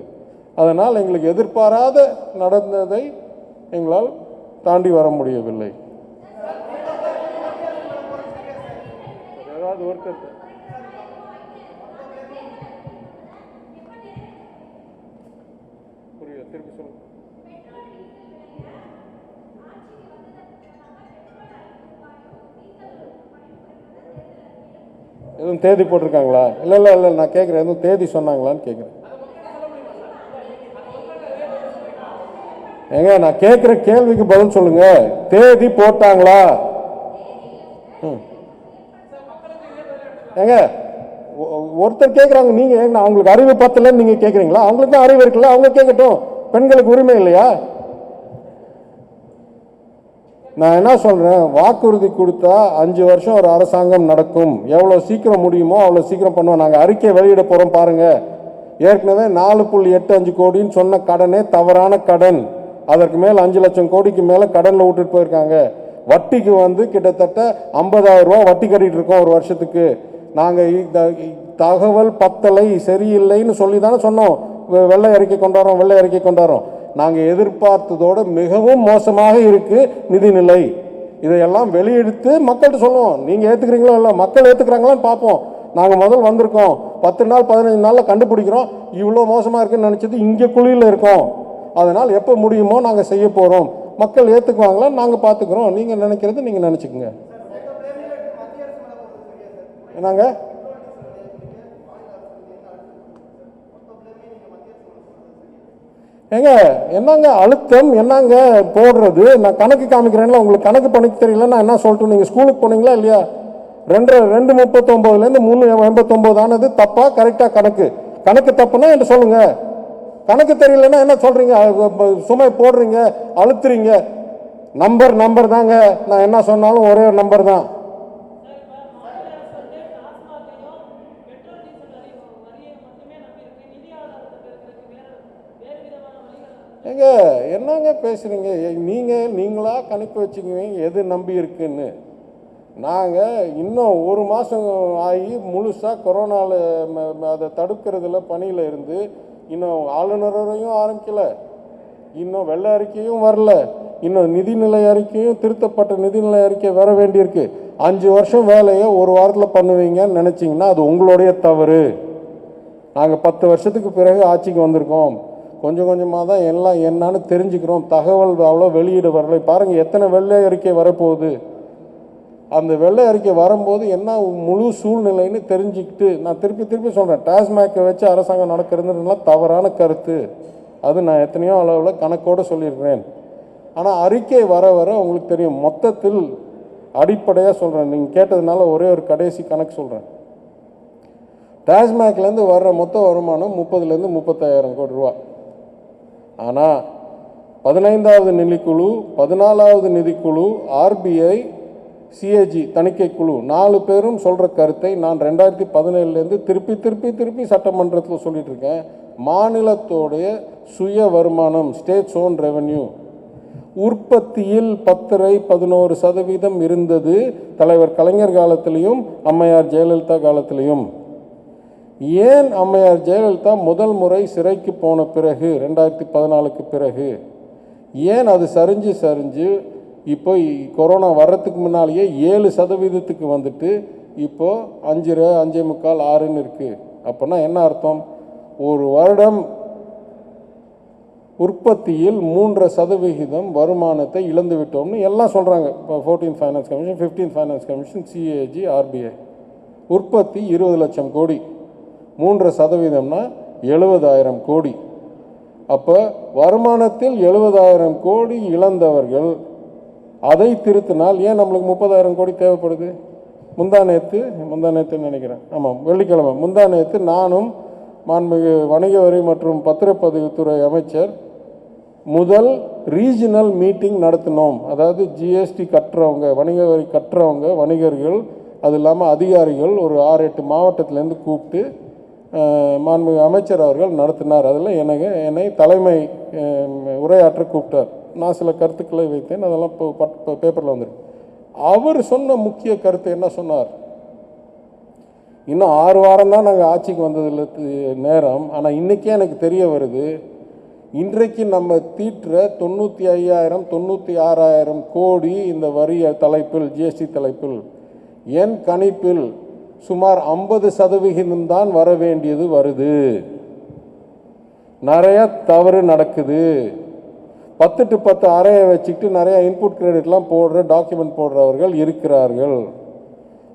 அதனால் எங்களுக்கு எதிர்பாராத நடந்ததை எங்களால் தாண்டி வர முடியவில்லை. ஏதாவது ஒருத்தர் புரியல, திருப்பி சொல்லுங்க. எதுவும் தேதி போட்டிருக்காங்களா? இல்லை நான் கேட்குறேன், எதுவும் தேதி சொன்னாங்களான்னு கேட்குறேன். ஏங்க, நான் கேட்குற கேள்விக்கு பதில் சொல்லுங்க. தேதி போட்டாங்களா? ஏங்க, ஒருத்தர் கேட்குறாங்க, நீங்கள் அவங்களுக்கு அறிவு பத்தலன்னு நீங்கள் கேட்குறீங்களா? அவங்களுக்கு தான் அறிவு இருக்குல்ல, அவங்க கேட்கட்டும். பெண்களுக்கு உரிமை இல்லையா? நான் என்ன சொல்கிறேன், வாக்குறுதி கொடுத்தா 5 வருஷம் ஒரு அரசாங்கம் நடக்கும். எவ்வளோ சீக்கிரம் முடியுமோ அவ்வளோ சீக்கிரம் பண்ணுவோம். நாங்கள் அறிக்கை வெளியிட போகிறோம் பாருங்கள். ஏற்கனவே 4.85 கோடின்னு சொன்ன கடனே தவறான கடன். அதற்கு மேல் 5 லட்சம் கோடிக்கு மேலே கடனில் விட்டுட்டு போயிருக்காங்க. வட்டிக்கு கிட்டத்தட்ட 50,000 ரூபா வட்டி கட்டிகிட்டு இருக்கோம் ஒரு வருஷத்துக்கு. நாங்கள் தகவல் பத்தலை சரியில்லைன்னு சொல்லி தானே சொன்னோம். வெள்ளை அறிக்கை கொண்டாடுறோம். நாங்கள் எதிர்பார்த்ததோடு மிகவும் மோசமாக இருக்குது நிதிநிலை. இதையெல்லாம் வெளியெடுத்து மக்கள்கிட்ட சொல்லுவோம். நீங்கள் ஏற்றுக்கிறீங்களோ இல்லை, மக்கள் ஏற்றுக்கிறாங்களான்னு பார்ப்போம். நாங்கள் முதல் வந்திருக்கோம், 10 நாள் 15 நாளில் கண்டுபிடிக்கிறோம் இவ்வளோ மோசமாக இருக்குன்னு நினச்சது இங்கே குழியில் இருக்கோம். அதனால் எப்போ முடியுமோ நாங்கள் செய்ய போகிறோம். மக்கள் ஏற்றுக்குவாங்களா நாங்கள் பார்த்துக்குறோம். நீங்கள் நினைக்கிறது நீங்கள் நினச்சிக்கோங்க. என்னங்க ஏங்க என்னங்க அழுத்தம், என்னங்க போடுறது? நான் கணக்கு காமிக்கிறேன்ல, உங்களுக்கு கணக்கு பண்ணிக்க தெரியல, நான் என்ன சொல்லட்டும்? நீங்கள் ஸ்கூலுக்கு போனீங்களா இல்லையா? 2:39 3:89 ஆனது தப்பா கரெக்டா? கணக்கு தப்புன்னா என்ன சொல்லுங்க. கணக்கு தெரியலன்னா என்ன சொல்றீங்க? சுமை போடுறீங்க, அழுத்துறீங்க. நம்பர் தாங்க, நான் என்ன சொன்னாலும் ஒரே ஒரு நம்பர் தான். ஏங்க என்னங்க பேசுறீங்க? நீங்களா கணிப்பு வச்சுக்குவீங்க எது நம்பி இருக்குன்னு. நாங்கள் இன்னும் 1 மாதம் ஆகி முழுசாக கொரோனாவில் அதை தடுக்கிறதுல பணியில் இருந்து இன்னும் ஆளுநரையும் ஆரம்பிக்கலை, இன்னும் வெள்ளை அறிக்கையும் வரல, இன்னும் நிதிநிலை அறிக்கையும் திருத்தப்பட்ட நிதிநிலை அறிக்கை வர வேண்டியிருக்கு. 5 வருஷம் வேலையை 1 வாரத்தில் பண்ணுவீங்கன்னு நினச்சிங்கன்னா அது உங்களுடைய தவறு. நாங்கள் 10 வருஷத்துக்கு பிறகு ஆட்சிக்கு வந்திருக்கோம். கொஞ்சம் கொஞ்சமாக தான் எல்லாம் என்னன்னு தெரிஞ்சுக்கிறோம். தகவல் அவ்வளோ வெளியிட வரலை. பாருங்கள் எத்தனை வெள்ளை அறிக்கை வரப்போகுது. அந்த வெள்ளை அறிக்கை வரும்போது என்ன முழு சூழ்நிலைன்னு தெரிஞ்சுக்கிட்டு, நான் திருப்பி சொல்கிறேன், டாஸ்மாகை வச்சு அரசாங்கம் நடக்கிறதுலாம் தவறான கருத்து. அது நான் எத்தனையோ அளவில் கணக்கோடு சொல்லியிருக்கிறேன். ஆனால் அறிக்கை வர உங்களுக்கு தெரியும். மொத்தத்தில் அடிப்படையாக சொல்கிறேன், நீங்கள் கேட்டதுனால ஒரே ஒரு கடைசி கணக்கு சொல்கிறேன். டாஸ்மாக்லேருந்து வர்ற மொத்த வருமானம் 30,000 to 35,000 கோடி ரூபா. ஆனால் 15வது நிதிக்குழு, 14வது நிதிக்குழு, ஆர்பிஐ, சிஏஜி தணிக்கை குழு 4 பேரும் சொல்கிற கருத்தை நான் 2017லேருந்து திருப்பி சட்டமன்றத்தில் சொல்லிட்டு இருக்கேன். மாநிலத்தோடைய சுய வருமானம், ஸ்டேட்ஸ் ஓன் ரெவென்யூ, உற்பத்தியில் 10-11% இருந்தது தலைவர் கலைஞர் காலத்திலையும் அம்மையார் ஜெயலலிதா காலத்திலையும். ஏன் அம்மையார் ஜெயலலிதா முதல் முறை சிறைக்கு போன பிறகு 2014க்கு பிறகு ஏன் அது சரிஞ்சு இப்போ கொரோனா வர்றதுக்கு முன்னாலேயே 7% வந்துட்டு இப்போ 5.5, 5.25, 6ன்னு இருக்குது. அப்போனா என்ன அர்த்தம்? ஒரு வருடம் உற்பத்தியில் 3% வருமானத்தை இழந்து விட்டோம்னு எல்லாம் சொல்கிறாங்க. இப்போ 14th finance commission, 15th finance commission, CAG, RBI. உற்பத்தி 20 லட்சம் கோடி, 3%னா 70,000 கோடி. அப்போ வருமானத்தில் 70,000 கோடி இழந்தவர்கள் அதை திருத்தினால் ஏன் நம்மளுக்கு 30,000 கோடி தேவைப்படுது? முந்தானேத்து நினைக்கிறேன், ஆமாம் வெள்ளிக்கிழமை முந்தானேத்து நானும் மாண்புமிகு வணிக வரி மற்றும் பத்திரப்பதிவுத்துறை அமைச்சர் முதல் ரீஜனல் மீட்டிங் நடத்தினோம். அதாவது ஜிஎஸ்டி கட்டுறவங்க, வணிக வரி கட்டுறவங்க, வணிகர்கள், அது இல்லாமல் அதிகாரிகள் ஒரு 6-8 மாவட்டத்திலேருந்து கூப்பிட்டு மாண்புமிகு அமைச்சர் அவர்கள் நடத்தினார். அதில் என்னை தலைமை உரையாற்ற கூப்பிட்டார். நான் சில கருத்துக்களை வைத்தேன், அதெல்லாம் இப்போ பேப்பரில் வந்துருக்கு. அவர் சொன்ன முக்கிய கருத்து என்ன சொன்னார்? இன்னும் 6 வாரம் தான் நாங்கள் ஆட்சிக்கு வந்ததில் நேரம். ஆனால் இன்றைக்கே எனக்கு தெரிய வருது, இன்றைக்கு நம்ம தீட்டுற 95,000 96,000 கோடி இந்த வரி தலைப்பில், ஜிஎஸ்டி தலைப்பில் என் கணிப்பில் சுமார் 50% தான் வர வேண்டியது வருது. நிறைய தவறு நடக்குது. 10 to 10 அறையை வச்சுக்கிட்டு நிறைய இன்புட் கிரெடிட்லாம் டாக்குமெண்ட் போடுறவர்கள் இருக்கிறார்கள்.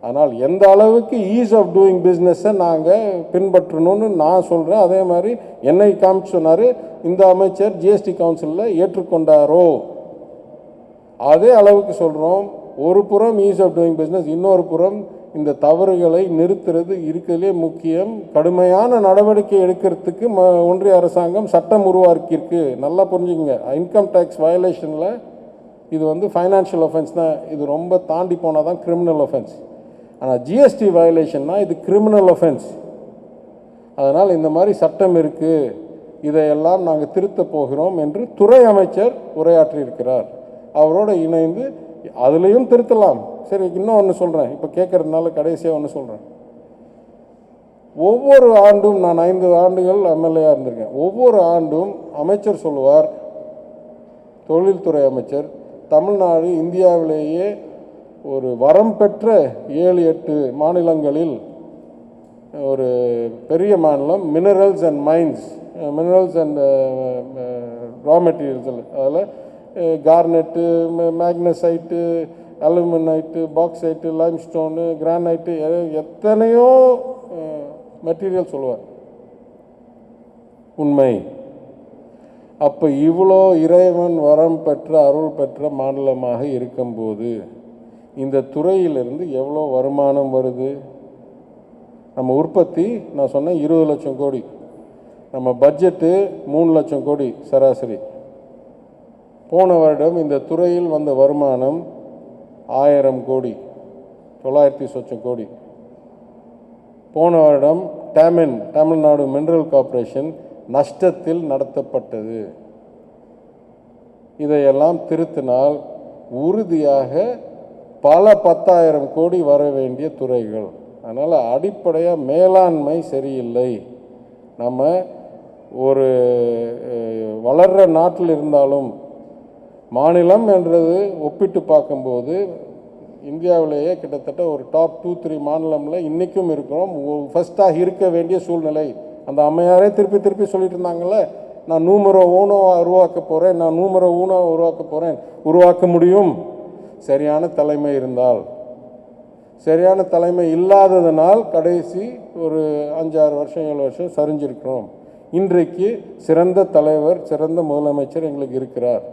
ஆனால் எந்த அளவுக்கு ஈஸ் ஆஃப் டூயிங் பிஸ்னஸை நாங்கள் பின்பற்றணும்னு நான் சொல்கிறேன். அதே மாதிரி என்னை காமிச்சு சொன்னார், இந்த அமைச்சர் ஜிஎஸ்டி கவுன்சிலில் ஏற்றுக்கொண்டாரோ அதே அளவுக்கு சொல்கிறோம். ஒரு புறம் ஈஸ் ஆஃப் டூயிங் பிஸ்னஸ், இன்னொரு புறம் இந்த தவறுகளை நிறுத்துறது இருக்கிறதுலே முக்கியம். கடுமையான நடவடிக்கை எடுக்கிறதுக்கு ஒன்றிய அரசாங்கம் சட்டம் உருவாக்கியிருக்கு. நல்லா புரிஞ்சுக்கங்க. இன்கம் டேக்ஸ் வயலேஷனில் இது ஃபைனான்ஷியல் ஒஃபென்ஸ் தான். இது ரொம்ப தாண்டி போனால் தான் கிரிமினல் ஒஃபென்ஸ். ஆனால் ஜிஎஸ்டி வயலேஷன்னா இது கிரிமினல் ஒஃபென்ஸ். அதனால் இந்த மாதிரி சட்டம் இருக்குது, இதையெல்லாம் நாங்கள் திருத்த போகிறோம் என்று துறை அமைச்சர் உரையாற்றியிருக்கிறார். அவரோடு இணைந்து அதுலேயும் திருத்தலாம். சரி, இன்னும் ஒன்று சொல்கிறேன், இப்போ கேட்குறதுனால கடைசியாக ஒன்று சொல்கிறேன். ஒவ்வொரு ஆண்டும் நான் 5 ஆண்டுகள் எம்எல்ஏயாக இருந்திருக்கேன். ஒவ்வொரு ஆண்டும் அமைச்சர் சொல்லுவார், தொழில்துறை அமைச்சர், தமிழ்நாடு இந்தியாவிலேயே ஒரு வரம் பெற்ற 7-8 மாநிலங்களில் ஒரு பெரிய மாநிலம். Minerals and mines, minerals and raw materials, அதில் garnet, magnesite, aluminite, bauxite, limestone, granite, எத்தனையோ மெட்டீரியல் சொல்லுவார். உண்மை. அப்போ இவ்வளோ இறைவன் வரம் பெற்ற அருள் பெற்ற மாநிலமாக இருக்கும்போது இந்த துறையிலிருந்து எவ்வளோ வருமானம் வருது? நம்ம உற்பத்தி நான் சொன்னேன் 20 லட்சம் கோடி, நம்ம பட்ஜெட்டு 3 லட்சம் கோடி சராசரி. போன வருடம் இந்த துறையில் வந்த வருமானம் 1000 கோடி, 900 சொச்சம் கோடி. போன வருடம் தமிழ்நாடு மினரல் கார்ப்பரேஷன் நஷ்டத்தில் நடத்தப்பட்டது. இதையெல்லாம் திருத்தினால் உறுதியாக பல 10,000 கோடி வர வேண்டிய துறைகள். அதனால் அடிப்படையாக மேலாண்மை சரியில்லை. நம்ம ஒரு வளர்கிற நாட்டில் இருந்தாலும் மாநிலம் என்றது ஒப்பிட்டு பார்க்கும்போது இந்தியாவிலேயே கிட்டத்தட்ட ஒரு டாப் 2-3 மாநிலமில் இன்றைக்கும் இருக்கிறோம். ஃபஸ்ட்டாக இருக்க வேண்டிய சூழ்நிலை. அந்த அம்மையாரே திருப்பி சொல்லிட்டு இருந்தாங்கள்ல, நான் நூமரோ ஊனோ உருவாக்க போகிறேன், நான் நூமரோ ஊனோ உருவாக்க போகிறேன். உருவாக்க முடியும் சரியான தலைமை இருந்தால். சரியான தலைமை இல்லாததனால் கடைசி ஒரு 5-6 வருஷம் 7 வருஷம் சரிஞ்சிருக்கிறோம். இன்றைக்கு சிறந்த தலைவர், சிறந்த முதலமைச்சர் எங்களுக்கு இருக்கிறார்.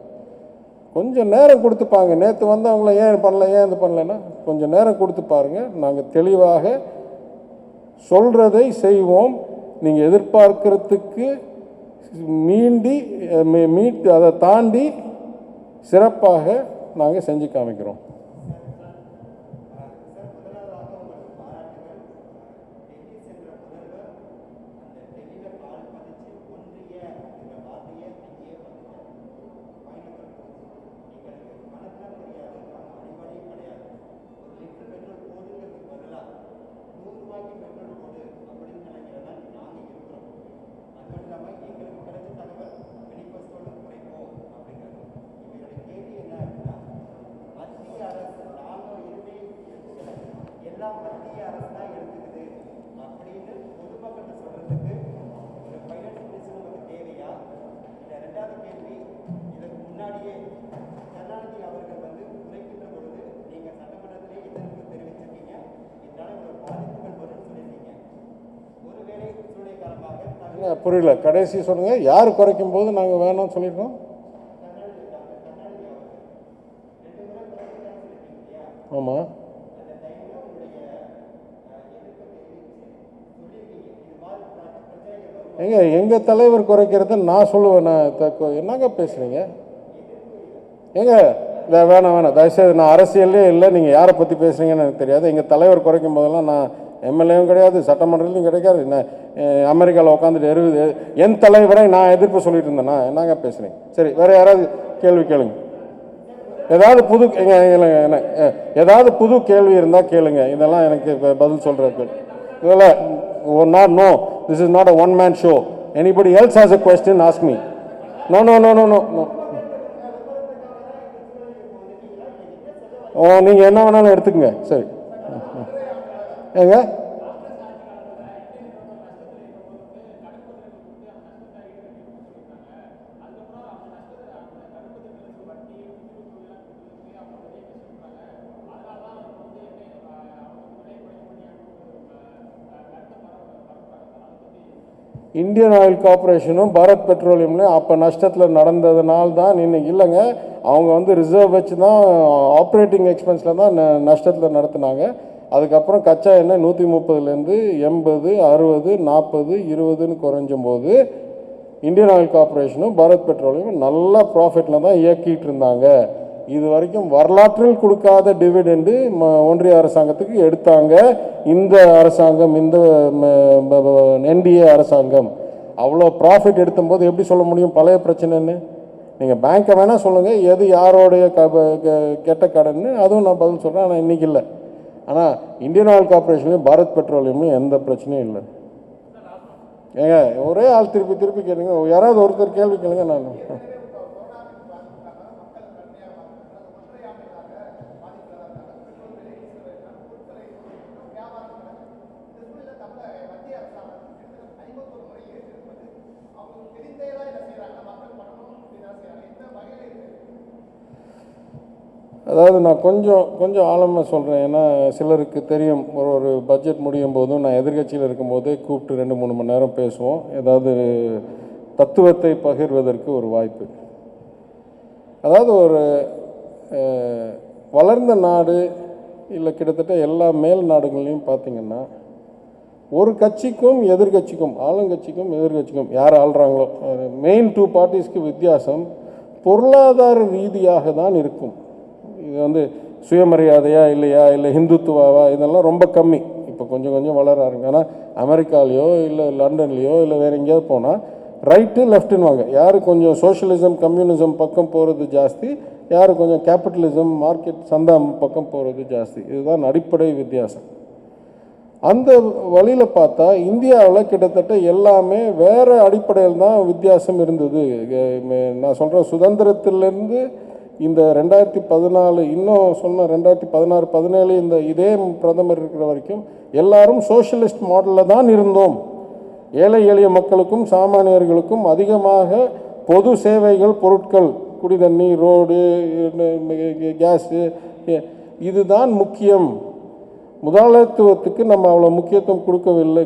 கொஞ்சம் நேரம் கொடுத்து பாருங்க. நேற்று வந்து அவங்கள ஏன் பண்ணல, ஏன் இது பண்ணலைன்னா கொஞ்சம் நேரம் கொடுத்து பாருங்கள். நாங்கள் தெளிவாக சொல்கிறதை செய்வோம். நீங்கள் எதிர்பார்க்கறதுக்கு மீட்டு அதை தாண்டி சிறப்பாக நாங்கள் செஞ்சு காமிக்கிறோம். புரியல, கடைசி சொல்லுங்க. யார் குறைக்கும் போது நாங்கள் வேணும்னு சொல்லியிருக்கோம்? ஆமாம். எங்கள் தலைவர் குறைக்கிறத நான் சொல்லுவேன். நான் என்னங்க பேசுகிறீங்க? இல்லை வேணாம் தயவுசெய்து. நான் அரசியல்லே இல்லை, நீங்கள் யாரை பற்றி பேசுகிறீங்கன்னு எனக்கு தெரியாது. எங்கள் தலைவர் குறைக்கும் போதெல்லாம் நான் எம்எல்ஏவும் கிடையாது, சட்டமன்றத்திலும் கிடைக்காது. என்ன அமெரிக்காவில் உட்காந்துட்டு என் தலைவரை நான் எதிர்ப்பு சொல்லிட்டு இருந்தேன்னா என்னங்க பேசுகிறீங்க? சரி, வேறு யாராவது கேள்வி கேளுங்க. ஏதாவது புது கேள்வி இருந்தால் கேளுங்க. இதெல்லாம் எனக்கு பதில் சொல்கிறதுக்கு இல்லை. Not no, this is not a one man show. Anybody else has a question, ask me. No no no no no no. நீங்கள் என்ன வேணாலும் எடுத்துக்கங்க. சரி ஏங்க, இந்தியன் ஆயில் கார்பரேஷனும் பாரத் பெட்ரோலியம்லையும் அப்போ நஷ்டத்தில் நடந்ததுனால தான் இன்னைக்கு இல்லைங்க. அவங்க வந்து ரிசர்வ் வச்சு தான் ஆப்ரேட்டிங் எக்ஸ்பென்ஸில் தான் நஷ்டத்தில் நடத்தினாங்க. அதுக்கப்புறம் கச்சா எண்ணெய் 130லேருந்து 80, 60, 40, 20ன்னு குறைஞ்சும் போது இந்தியன் ஆயில் கார்பரேஷனும் பாரத் பெட்ரோலியமும் நல்ல ப்ராஃபிட்டில் தான் இயக்கிட்டு இருந்தாங்க. இது வரைக்கும் வரலாற்றில் கொடுக்காத டிவிடெண்டு ஒன்றிய அரசாங்கத்துக்கு எடுத்தாங்க இந்த அரசாங்கம், இந்த என்டிஏ அரசாங்கம். அவ்வளோ ப்ராஃபிட் எடுத்தும்போது எப்படி சொல்ல முடியும் பழைய பிரச்சனைன்னு? நீங்கள் பேங்க்கை வேணால் சொல்லுங்கள், எது யாரோடைய கெட்ட கடன்னு, அதுவும் நான் பதில் சொல்கிறேன். ஆனால் இன்றைக்கி இல்லை. ஆனால் இந்தியன் ஆயில் கார்பரேஷன்லையும் பாரத் பெட்ரோலியமும் எந்த பிரச்சனையும் இல்லை. ஏங்க ஒரே ஆள் திருப்பி கேளுங்க. யாராவது ஒருத்தர் கேள்வி கேளுங்க. நான் அதாவது நான் கொஞ்சம் ஆழமாக சொல்கிறேன். ஏன்னா சிலருக்கு தெரியும், ஒரு பட்ஜெட் முடியும் போதும் நான் எதிர்கட்சியில் இருக்கும்போதே கூப்பிட்டு 2-3 மணி நேரம் பேசுவோம். ஏதாவது தத்துவத்தை பகிர்வதற்கு ஒரு வாய்ப்பு. அதாவது ஒரு வளர்ந்த நாடு இல்லை கிட்டத்தட்ட எல்லா மேல் நாடுகள்லையும் பார்த்திங்கன்னா ஒரு கட்சிக்கும் எதிர்கட்சிக்கும், ஆளுங்கட்சிக்கும் எதிர்கட்சிக்கும் யார் ஆள்றாங்களோ மெயின் 2 பார்ட்டிஸ்க்கு வித்தியாசம் பொருளாதார ரீதியாக தான் இருக்கும். இது சுயமரியாதையா இல்லையா, இல்லை ஹிந்துத்துவாவா, இதெல்லாம் ரொம்ப கம்மி. இப்போ கொஞ்சம் வளர ஆரம்பிங்க. ஆனால் அமெரிக்காலேயோ இல்லை லண்டன்லேயோ இல்லை வேறு எங்கேயாவது போனால் ரைட்டு லெஃப்ட்டுன்னு வாங்க. யார் கொஞ்சம் சோஷியலிசம் கம்யூனிசம் பக்கம் போகிறது ஜாஸ்தி, யார் கொஞ்சம் கேபிட்டலிசம் மார்க்கெட் சந்தா பக்கம் போகிறது ஜாஸ்தி. இதுதான் அடிப்படை வித்தியாசம். அந்த வழியில் பார்த்தா இந்தியாவில் கிட்டத்தட்ட எல்லாமே வேறு அடிப்படையில் தான் வித்தியாசம் இருந்தது. நான் சொல்கிறேன், சுதந்திரத்திலேருந்து இந்த 2014 இன்னும் சொன்ன 2016-17 இந்த இதே பிரதமர் இருக்கிற வரைக்கும் எல்லாரும் சோஷியலிஸ்ட் மாடலில் தான் இருந்தோம். ஏழை எளிய மக்களுக்கும் சாமானியர்களுக்கும் அதிகமாக பொது சேவைகள், பொருட்கள், குடிதண்ணி, ரோடு, கேஸு, இதுதான் முக்கியம். முதலாளித்துவத்துக்கு நம்ம அவ்வளோ முக்கியத்துவம்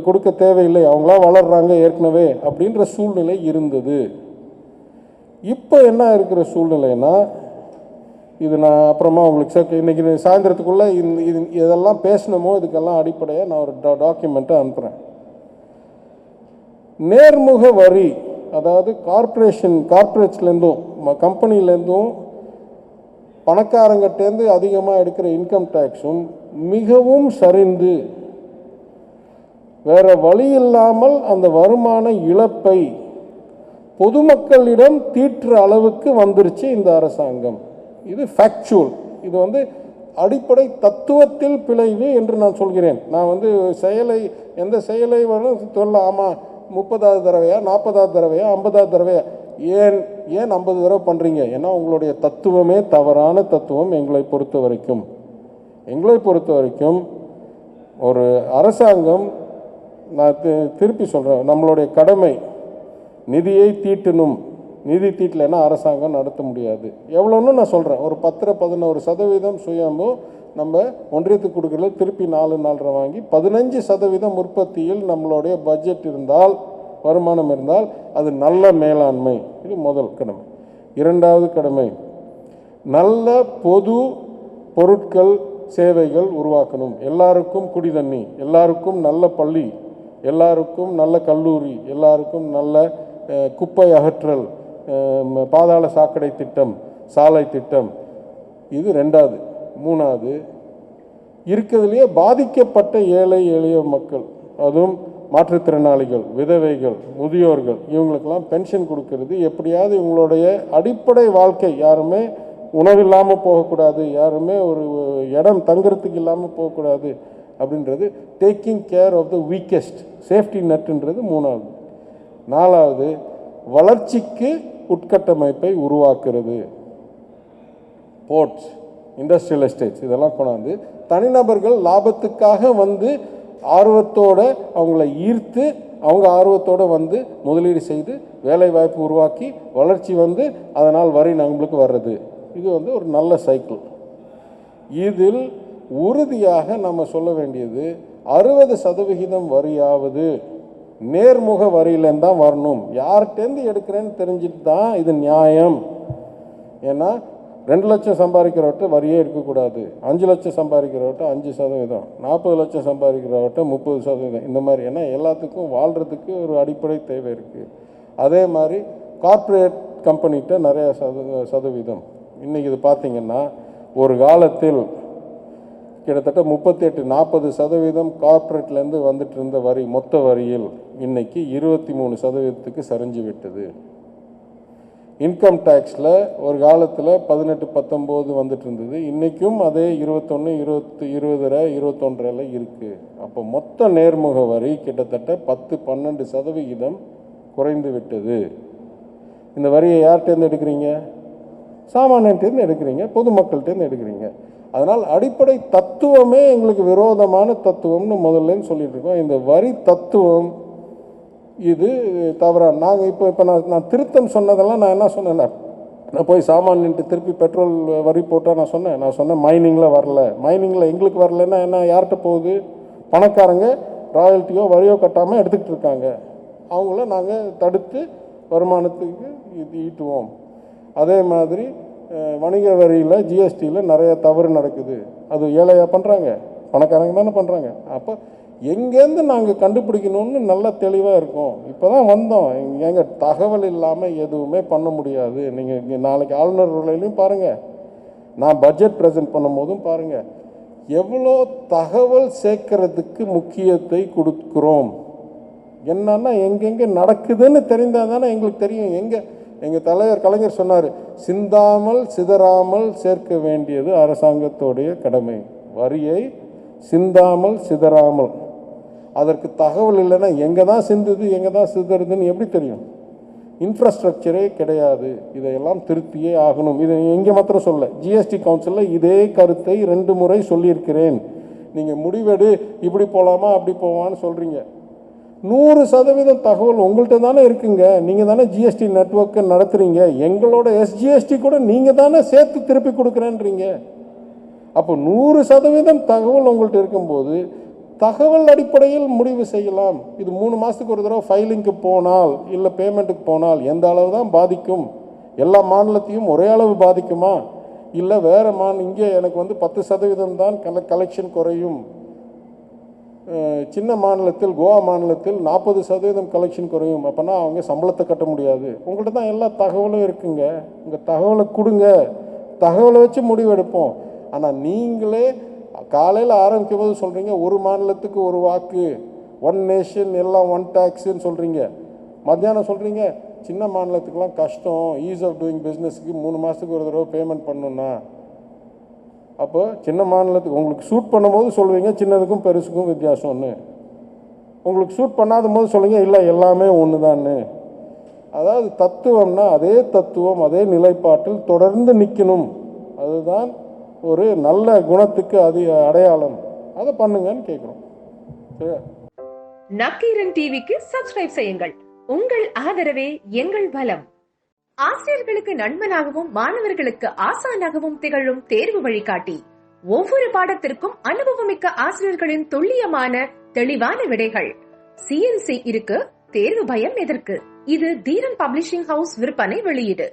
கொடுக்க தேவையில்லை, அவங்களாம் வளர்கிறாங்க ஏற்கனவே அப்படின்ற சூழ்நிலை இருந்தது. இப்போ என்ன இருக்கிற சூழ்நிலைன்னா, இது நான் அப்புறமா உங்களுக்கு இன்றைக்கி சாயந்தரத்துக்குள்ளே இதெல்லாம் பேசணுமோ இதுக்கெல்லாம் அடிப்படையாக நான் ஒரு டாக்குமெண்ட்டை அனுப்புகிறேன். நேர்முக வரி, அதாவது கார்ப்பரேட்ஸ்லேருந்தும் கம்பெனிலேருந்தும் பணக்காரங்கிட்டேருந்து அதிகமாக எடுக்கிற இன்கம் டேக்ஸும் மிகவும் சரிந்து வேறு வழி இல்லாமல் அந்த வருமான இழப்பை பொதுமக்களிடம் தீற்ற அளவுக்கு வந்துருச்சு இந்த அரசாங்கம். இது ஃபேக்சுவல். இது அடிப்படை தத்துவத்தில் பிழைவு என்று நான் சொல்கிறேன். நான் எந்த செயலை வரும் சொல்ல, ஆமாம் 30வது தடவையா 40வது தடவையா 50வது தடவையா, ஏன் 50 தடவை பண்ணுறீங்க? ஏன்னா உங்களுடைய தத்துவமே தவறான தத்துவம். எங்களை பொறுத்த வரைக்கும் ஒரு அரசாங்கம், நான் திருப்பி சொல்கிறேன், நம்மளுடைய கடமை நிதியை தீட்டணும். நிதி தீட்டலைன்னா அரசாங்கம் நடத்த முடியாது. எவ்வளோன்னு நான் சொல்கிறேன், ஒரு 10-11% சுயம்போ நம்ம ஒன்றியத்துக்கு கொடுக்குறது, திருப்பி 4 வாங்கி 15% உற்பத்தியில் நம்மளுடைய பட்ஜெட் இருந்தால், வருமானம் இருந்தால், அது நல்ல மேலாண்மை. இது முதல் கடமை. இரண்டாவது கடமை, நல்ல பொது பொருட்கள் சேவைகள் உருவாக்கணும். எல்லாருக்கும் குடிதண்ணி, எல்லாருக்கும் நல்ல பள்ளி, எல்லாருக்கும் நல்ல கல்லூரி, எல்லாருக்கும் நல்ல குப்பை அகற்றல், பாதாள சாக்கடை திட்டம், சாலை திட்டம். இது ரெண்டாவது. மூணாவது, இருக்கிறதுலேயே பாதிக்கப்பட்ட ஏழை எளிய மக்கள், அதுவும் மாற்றுத்திறனாளிகள், விதவைகள், முதியோர்கள், இவங்களுக்கெல்லாம் பென்ஷன் கொடுக்கறது. எப்படியாவது இவங்களுடைய அடிப்படை வாழ்க்கை, யாருமே உணவில்லாமல் போகக்கூடாது, யாருமே ஒரு இடம் தங்குறதுக்கு இல்லாமல் போகக்கூடாது அப்படின்றது. Taking care of the weakest, safety நெட்டுன்றது மூணாவது. நாலாவது, வளர்ச்சிக்கு உட்கட்டமைப்பை உருவாக்குறது. போர்ட்ஸ், இண்டஸ்ட்ரியல் எஸ்டேட்ஸ், இதெல்லாம் கொண்டாந்து தனிநபர்கள் லாபத்துக்காக ஆர்வத்தோடு அவங்கள ஈர்த்து, அவங்க ஆர்வத்தோடு முதலீடு செய்து வேலை வாய்ப்பு உருவாக்கி வளர்ச்சி அதனால் வரி நம்மளுக்கு வர்றது. இது ஒரு நல்ல சைக்கிள். இதில் உறுதியாக நம்ம சொல்ல வேண்டியது, 60% வரியாவது நேர்முக வரியிலேருந்து தான் வரணும். யார்கிட்டேருந்து எடுக்கிறேன்னு தெரிஞ்சுட்டு தான் இது நியாயம். ஏன்னா 2 லட்சம் சம்பாதிக்கிறவர்கிட்ட வரியே இருக்கக்கூடாது, 5 லட்சம் சம்பாதிக்கிறவர்கிட்ட 5%, 40 லட்சம் சம்பாதிக்கிறவர்கிட்ட 30%, இந்த மாதிரி. ஏன்னா எல்லாத்துக்கும் வாழ்கிறதுக்கு ஒரு அடிப்படை தேவை இருக்குது. அதே மாதிரி கார்ப்பரேட் கம்பெனிகிட்ட நிறையா சதவீதம். இன்றைக்கி இது பார்த்திங்கன்னா, ஒரு காலத்தில் கிட்டத்தட்ட 38-40% கார்ப்பரேட்லேருந்து வந்துட்டு இருந்த வரி, மொத்த வரியில் இன்றைக்கி 23%க்கு சரிஞ்சு விட்டது. இன்கம் டேக்ஸில் ஒரு காலத்தில் 18-19 வந்துட்டு இருந்தது, இன்றைக்கும் அதே 21, 20, 21 இருக்குது. அப்போ மொத்த நேர்முக வரி கிட்டத்தட்ட 10-12% குறைந்து விட்டது. இந்த வரியை யார்கிட்டேருந்து எடுக்கிறீங்க? சாமானியன்ட்டேருந்து எடுக்கிறீங்க, பொதுமக்கள்கிட்டேருந்து எடுக்கிறீங்க. அதனால் அடிப்படை தத்துவமே எங்களுக்கு விரோதமான தத்துவம்னு முதல்லேன்னு சொல்லிட்டு இருக்கோம். இந்த வரி தத்துவம் இது தவறான. நாங்கள் இப்போ நான் திருத்தம் சொன்னதெல்லாம் நான் என்ன சொன்னேன்னா, நான் போய் சாமானின்ட்டு திருப்பி பெட்ரோல் வரி போட்டால் நான் சொன்னேன் மைனிங்கில் வரல. மைனிங்கில் எங்களுக்கு வரலன்னா என்ன, யார்கிட்ட போகுது? பணக்காரங்க ராயல்ட்டியோ வரியோ கட்டாமல் எடுத்துக்கிட்டு இருக்காங்க. அவங்கள நாங்கள் தடுத்து வருமானத்துக்கு இது ஈட்டுவோம். அதே மாதிரி வணிக வரியில் ஜிஎஸ்டியில் நிறைய தவறு நடக்குது. அது ஏழையாக பண்ணுறாங்க, பணக்காரங்க தானே பண்ணுறாங்க. அப்போ எங்கேருந்து நாங்கள் கண்டுபிடிக்கணும்னு நல்லா தெளிவாக இருக்கும். இப்போ தான் வந்தோம். எங்கள் தகவல் இல்லாமல் எதுவுமே பண்ண முடியாது. நீங்கள் இங்கே நாளைக்கு ஆளுநர் உரையிலையும் பாருங்கள், நான் பட்ஜெட் ப்ரெசென்ட் பண்ணும் போதும் பாருங்கள், எவ்வளோ தகவல் சேர்க்கறதுக்கு முக்கியத்தை கொடுக்குறோம். என்னன்னா எங்கெங்கே நடக்குதுன்னு தெரிந்தால் தானே எங்களுக்கு தெரியும். எங்கள் தலைவர் கலைஞர் சொன்னார், சிந்தாமல் சிதறாமல் சேர்க்க வேண்டியது அரசாங்கத்தோடைய கடமை. வரியை சிந்தாமல் சிதறாமல், அதற்கு தகவல் இல்லைன்னா எங்கே தான் சிந்துது எங்கே தான் சிதறுதுன்னு எப்படி தெரியும்? இன்ஃப்ராஸ்ட்ரக்சரே கிடையாது. இதையெல்லாம் திருத்தியே ஆகணும். இதை எங்கே மாத்திரம் சொல்ல, ஜிஎஸ்டி கவுன்சிலில் இதே கருத்தை 2 முறை சொல்லியிருக்கிறேன். நீங்கள் முடிவெடு, இப்படி போகலாமா அப்படி போவான்னு சொல்கிறீங்க. 100% தகவல் உங்கள்கிட்ட தானே இருக்குங்க. நீங்கள் தானே ஜிஎஸ்டி நெட்வொர்க்கை நடத்துகிறீங்க. எங்களோட எஸ்ஜிஎஸ்டி கூட நீங்கள் தானே சேர்த்து திருப்பி கொடுக்குறேன்றீங்க. அப்போ 100% தகவல் உங்கள்கிட்ட இருக்கும்போது தகவல் அடிப்படையில் முடிவு செய்யலாம். இது 3 மாதத்துக்கு ஒரு தடவை ஃபைலிங்க்கு போனால் இல்லை பேமெண்ட்டுக்கு போனால் எந்த அளவு தான் பாதிக்கும்? எல்லா மாநிலத்தையும் ஒரே அளவு பாதிக்குமா? இல்லை வேறு இங்கே எனக்கு 10% தான் கலெக்ஷன் குறையும், சின்ன மாநிலத்தில் கோவா மாநிலத்தில் 40% கலெக்ஷன் குறையும், அப்போனா அவங்க சம்பளத்தை கட்ட முடியாது. உங்கள்கிட்ட தான் எல்லா தகவலும் இருக்குங்க. உங்கள் தகவலை கொடுங்க, தகவலை வச்சு முடிவெடுப்போம். ஆனால் நீங்களே காலையில் ஆரம்பிக்கும் போது சொல்கிறீங்க 1 மாநிலத்துக்கு 1 வாக்கு, 1 நேஷன் எல்லாம் 1 டேக்ஸுன்னு சொல்கிறீங்க. மத்தியானம் சொல்கிறீங்க சின்ன மாநிலத்துக்கெலாம் கஷ்டம், ஈஸ் ஆஃப் டூயிங் பிஸ்னஸ்க்கு 3 மாதத்துக்கு ஒரு தடவை பேமெண்ட் பண்ணணுன்னா. அப்போ சின்ன மாநிலத்துக்கு உங்களுக்கு சூட் பண்ணும்போது சொல்லுவீங்க சின்னதுக்கும் பெருசுக்கும் வித்தியாசம்னு, உங்களுக்கு சூட் பண்ணாத போது சொல்லுவீங்க இல்லை எல்லாமே ஒன்று தான்னு. அதாவது தத்துவம்னா அதே தத்துவம் அதே நிலைப்பாட்டில் தொடர்ந்து நிற்கணும். அதுதான் ஒரு நல்ல குணத்துக்கு அடையாளம். அதை பண்ணுங்கன்னு கேட்குறோம். நக்கீரன் டிவிக்கு சப்ஸ்கிரைப் செய்யுங்கள். உங்கள் ஆதரவே எங்கள் பலம். ஆசிரியர்களுக்கு நண்பனாகவும் மாணவர்களுக்கு ஆசானாகவும் திகழும் தேர்வு வழிகாட்டி. ஒவ்வொரு பாடத்திற்கும் அனுபவமிக்க ஆசிரியர்களின் துல்லியமான தெளிவான விடைகள். CNC இருக்கு, தேர்வு பயம் எதற்கு? இது தீரன் பப்ளிஷிங் ஹவுஸ் விற்பனை வெளியீடு.